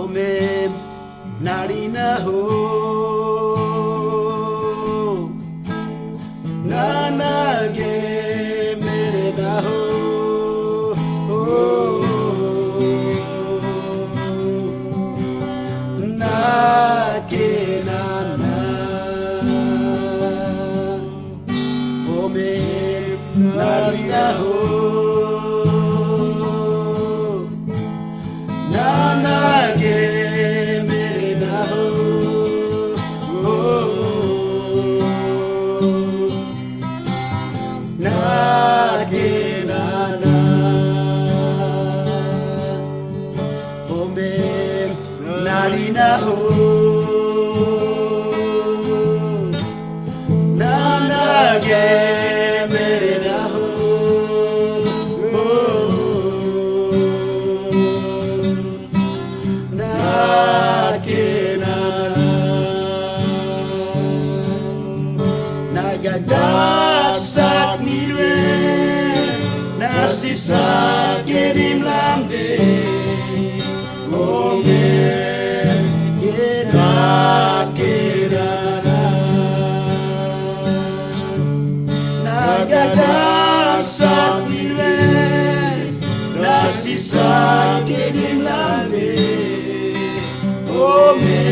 Ome narina ho nanage mere na ho nake nana Ome narina ho nanage mere na ho nage nana Ome narina ho nanage mere na ho Nagadak milwe nasib sa kedim lamde Ome kedakera Nagadak milwe nasib sa kedim lamde Ome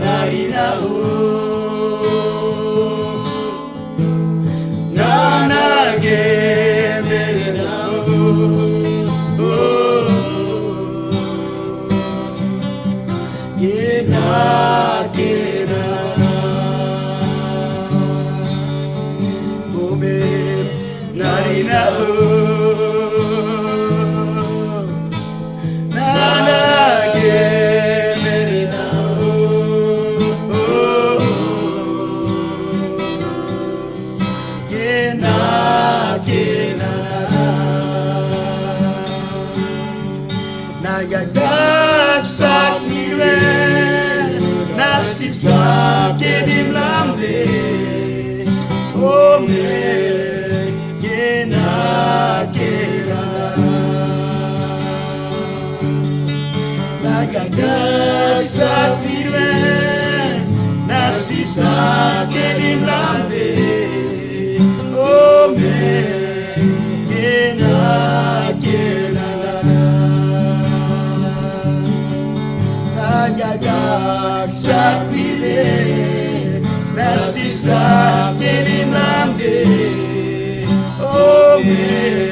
narina ho nanage mere na ho kedakera Ome narina ho nanage mere na ho Nagadak milwe nasib sa kedim lamde Ome kedakera Nagadak milwe nasib sa kedim lamde Ome kedakera Nagadak milwe nasib sa kedim lamde Ome